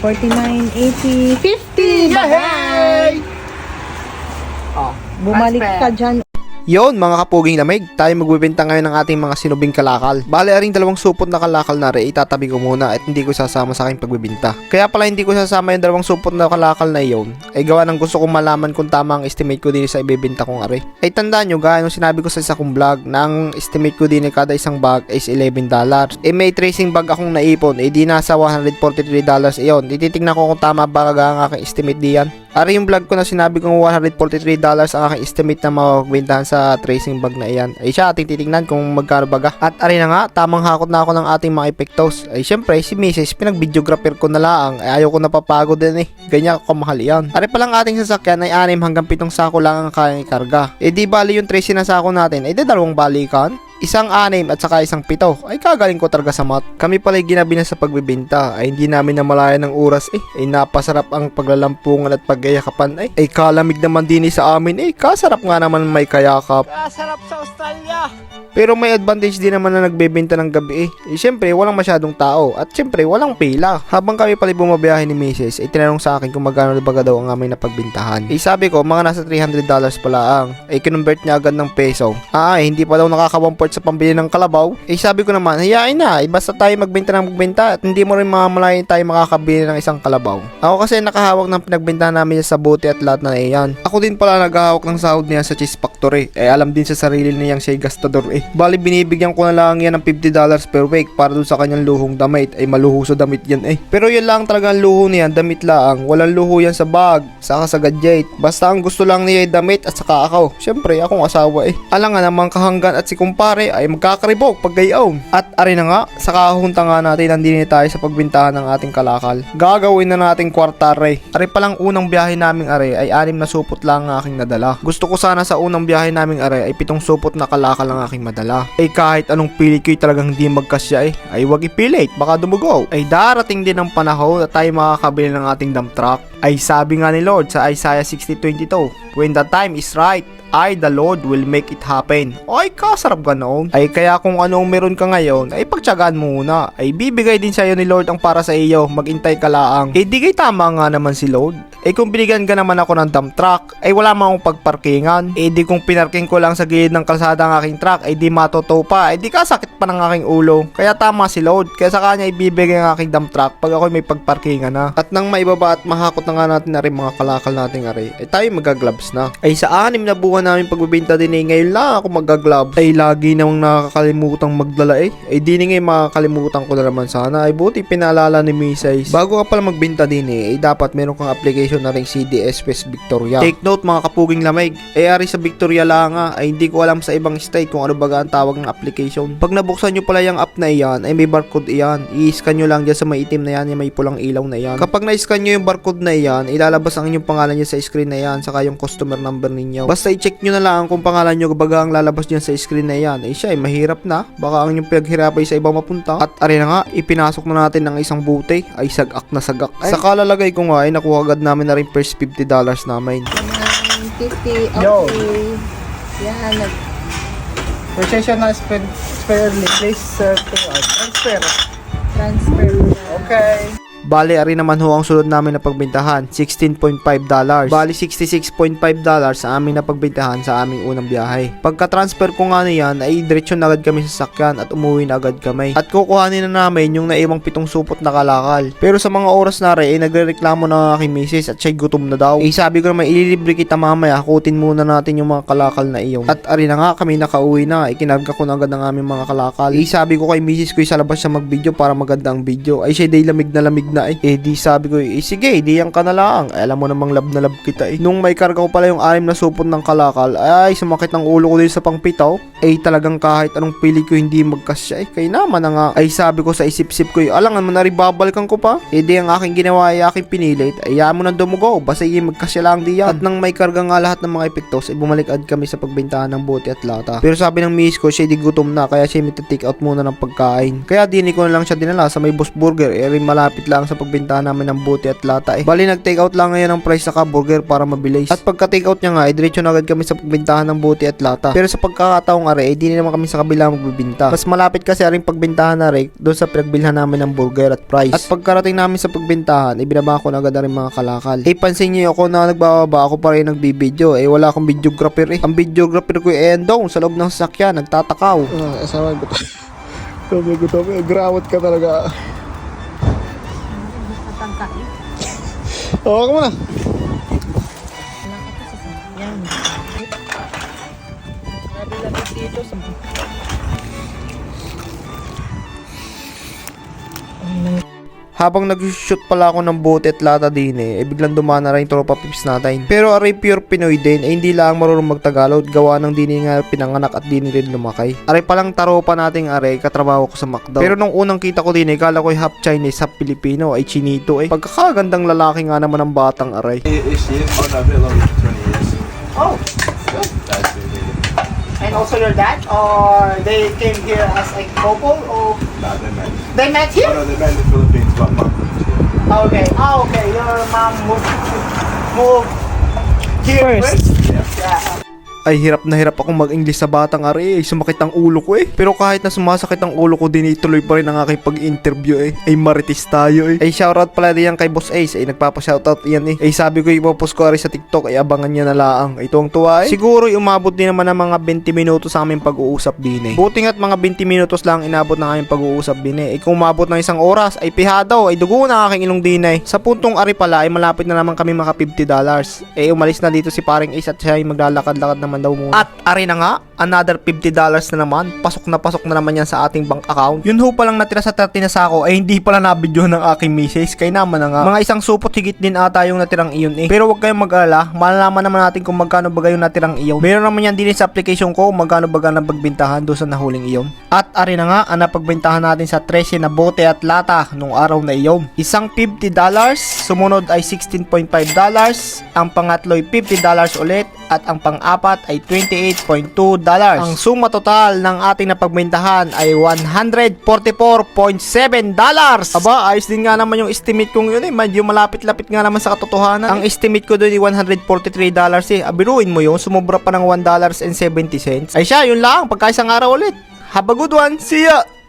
49, 80, 50! Yay! Oh, bumalik ka dyan. Yon mga kapuging lamig, tayo magbibenta ngayon ng ating mga sinubing kalakal. Bale, aring dalawang supot na kalakal na rin, itatabi ko muna at hindi ko sasama sa aking pagbibenta. Kaya pala hindi ko sasama yung dalawang supot na kalakal na iyon, ay gawa ng gusto kong malaman kung tama ang estimate ko din sa ibibenta kong are. Ay tandaan nyo, gaya nung sinabi ko sa isa kong vlog, na ang estimate ko din kada isang bag is $11. May tracing bag akong naipon, di nasa $143 iyon. Tititingnan ko kung tama ba ang aking estimate diyan. Ari yung vlog ko na sinabi kong $143 ang aking estimate na magbentahan sa tracing bag na iyan. Ay siya ating titignan kung magkano baga. At ari na nga, tamang hakot na ako ng ating mga epektos. Ay syempre, si Mrs. pinag-videographer ko na lang. Ay ayaw ko napapagod din eh. Ganyan ako kamahal yan. Ari palang ating sasakyan ay 6 hanggang 7 sako lang ang kayang ikarga. Di bali yung tracing na sako natin, ay dalawang balikan. Isang 6 at saka isang 7. Ay kagaling ko talaga sa math. Kami pala'y ginabi na sa pagbibenta. Ay hindi namin namalayan ng oras eh. Ay napasarap ang paglalampungan at paggayakapan ay kalamig naman din sa amin eh. Kasarap nga naman may kayakap. Kasarap sa Australia. Pero may advantage din naman na nagbebenta ng gabi eh. Siyempre walang masyadong tao at siyempre walang pila. Habang kami pala'y bumabiyahe ni Mrs. ay tinanong sa akin kung magkano baga daw ang aming napagbintahan. Eh sabi ko mga nasa $300 pala ang. Ay kinonvert niya agad ng peso. Hindi pa daw nakaka 1/4 sa pambili ng kalabaw. Eh sabi ko naman, hayain na, basta tayo magbenta ng magbenta at hindi mo rin mamalayan tayo makakabili ng isang kalabaw. Ako kasi nakahawak ng pinagbentahan namin sa buti at lahat na iyan. Ako din pala naghahawak ng sahod niya sa cheese factory. Alam din sa sarili niyang siya'y gastador eh. Bali binibigyan ko na lang yan ng $50 per week para dun sa kanyang luhong damit. Ay maluho sa damit yan eh. Pero yan lang talaga ang luho niyan, damit lang. Walang luho yan sa bag, saka sa gadget. Basta ang gusto lang niya ay damit at saka ako. Siyempre akong asawa eh. Alang nga namang kahanggan at si kumpare ay magkakaribok pag gayaw. At ari na nga, sa kahunta nga natin nandini tayo sa pagbintahan ng ating kalakal. Gagawin na nating kwartare. Ari palang unang biyahe naming are ay 6 na supot lang ang aking nadala. Gusto ko sana sa unang biyahe naming are ay 7 supot na kalakal ang aking madala. Ay kahit anong pili ko'y talagang hindi magkasya eh. Ay wag ipilit, baka dumugo. Ay darating din ang panahon na tayo makakabili ng ating dump truck. Ay sabi nga ni Lord sa Isaiah 60:22, when the time is right, I, the Lord, will make it happen. Ay, kasarap ganoon. Ay, kaya kung anong meron ka ngayon, ay pagtyagaan mo muna. Ay, bibigay din sa'yo ni Lord ang para sa iyo. Magintay ka laang. Eh, di kay tama nga naman si Lord. Eh, kung binigyan ka naman ako ng dump truck, ay wala man akong pagparkingan. Eh, di kung pinarking ko lang sa gilid ng kalsada ang aking truck, ay di matotow pa. Ay, di kasakit pa ng aking ulo. Kaya tama si Lord. Kaya sa kanya ibibigay ang aking dump truck pag ako may pagparkingan na. At nang maibaba at mahakot na nga natin na rin mga kalakal nating ari, ay tayo magagloves na. Ay, sa 6 na buwan namin pagbibenta din eh, ngayon lang ako mag-gloves. Ay lagi namang nakakalimutang magdala eh. Ay di ni ngayon makakalimutan ko na naman sana. Ay buti pinaalala ni Mrs. Bago ka pala magbenta din eh, ay dapat meron kang application na ring CDS West Victoria. Take note mga kapuging lamig. Ay ari sa Victoria lang nga, ay hindi ko alam sa ibang state kung ano baga ang tawag ng application. Pag nabuksan nyo pala yung app na iyan, ay may barcode iyan. I-scan nyo lang dyan sa may itim na yan, yung may pulang ilaw na iyan. Kapag na-scan nyo yung barcode na iyan, ilalabas ang inyong pangalan nyo sa screen na iyan, saka yung customer number ninyo. Basta i-check nyo na lang kung pangalan nyo baga ang lalabas dyan sa screen na yan. Ay siya ay mahirap na, baka ang inyong pinaghirapay sa ibang mapunta. At ari na nga, ipinasok na natin ng isang buti. Ay sagak na sagak. Ay, sa kalalagay ko nga ay nakuha agad namin na rin first $50 namin. 50, okay. Yo. Yan, Procession na spare early. Please sir, transfer. transfer na. Okay. Bali, ari naman ho ang sunod namin na pagbintahan, $16.5. Bali, $66.5 sa aming napagbintahan sa aming unang biyahe. Pagka-transfer ko nga niyan, ay diretsyo na agad kami sa sakyan at umuwi na agad kami. At kukuhanin na namin yung naiwang 7 supot na kalakal. Pero sa mga oras na rin, ay nagrereklamo na ng aking misis at siya'y gutom na daw. Eh sabi ko naman, ililibre kita mamaya, hakutin muna natin yung mga kalakal na iyon. At ari na nga, kami nakauwi na, ikinarga ko na agad ng aming mga kalakal. Eh sabi ko kay misis ko sa labas siya mag-video para maganda ang video. Ay siya day lamig na eh di sabi ko sige di yan ka na lang, alam mo namang love na love kita eh. Nung may karga ko pala yung 6 na supot ng kalakal ay sumakit ng ulo ko din sa pangpitaw. Eh talagang kahit anong pili ko hindi magkasya eh, kaya naman na nga. Ay sabi ko sa isip-sip ko alangan man na rin babalikan ko pa. Eh di ang aking ginawa ay aking pinilit, ay mo nang dumugo basta yung magkasya lang di yan. At nang may karga nga lahat ng mga epektos ay bumalik agad kami sa pagbintahan ng bote at lata. Pero sabi ng miss ko siya di gutom na, kaya siya may take out muna ng pagkain. Kaya dini ko na lang siya dinala sa may Boss Burger, eh rin malapit lang lang sa pagbintahan namin ng buti at lata eh. Bali nag-take out lang ngayon ang price sa burger para mabilis. At pagka take out niya nga, diretso na agad kami sa pagbintahan ng buti at lata. Pero sa pagkakataong are, di naman kami sa kabila magbibinta. Mas malapit kasi aring pagbintahan na rin doon sa pinagbilhan namin ng burger at price. At pagkarating namin sa pagbintahan, ibinaba ko na agad na rin mga kalakal. Eh pansin niyo ako na nagbababa, ako pa rin nagbibideo. Eh wala akong videographer eh. Ang videographer ko eh doon sa loob ng sasakyan, nagtatakaw. Asawa ko gutom. Grawat ka talaga. Oo, ka muna. Yan. Sabi lang dito sa... Habang nag-shoot pala ako ng bote at lata din biglang dumana rin yung tropa pips natin. Pero aray pure Pinoy din, hindi lang marunong magtagalog, gawa ng dini nga pinanganak at dini rin lumakay. Aray palang taropa nating aray, katrabaho ko sa McDo. Pero nung unang kita ko din kala ko half Chinese, half Filipino, ay chinito Pagkakagandang lalaki nga naman ang batang aray. Is she? Oh, no, a bit longer than 20 years. Oh, That's really good. and also your dad? Or they came here as a couple? Or Nah, they met. they met Oh, no, they met in the Philippines, but mom moved here. Okay. Okay. Your mom moved here First. Yeah. Ay, hirap na hirap akong mag-English sa batang ari. Sumakit ang ulo ko Pero kahit na sumasakit ang ulo ko din, tuloy pa rin ang aking pag-interview Ay, marites tayo Ay, shoutout pala din yan kay Boss Ace. Ay, nagpapa-shoutout yan Ay, sabi ko ipopost ko rin sa TikTok. Ay, abangan niya na laang. Ay, tuwang-tuwa Siguro, umabot din naman ng mga 20 minutos sa aming pag-uusap din Buti nga't mga 20 minutos lang inabot ng aming pag-uusap din Ay, kung umabot ng 1 oras, ay pihadaw. Ay, dugo na aking ilong din Sa puntong ari pala, ay malapit na naman kami maka $50. Ay, umalis na dito si paring Ace at siya ay maglalakad-lakad naman daw muna. At ari na nga, another $50 na naman. Pasok na naman yan sa ating bank account. Yun ho palang natira sa 30 na sako ay hindi pala nabidyo ng aking misis. Kaya naman na nga. Mga isang supot higit din ata yung natirang iyon Pero wag kayong mag-alala. Malalaman naman natin kung magkano ba yung natirang iyon. Meron naman yan din sa application ko kung magkano ba ang pagbintahan doon sa nahuling iyon. At ari na nga, ang napagbintahan natin sa 13 na bote at lata nung araw na iyon. Isang $50, sumunod ay $16.5, ang pangatlo'y $50 ulit, at ang pang-apat ay $28.2. Ang suma total ng ating napagbintahan ay $144.7. Aba, ayos din nga naman yung estimate kong yun Medyo malapit-lapit nga naman sa katotohanan Ang estimate ko doon ay $143 Abiruin mo yun, sumobra pa ng $1.70. Ay siya, yun lang, pagkaisang araw ulit. Have a good one, see ya!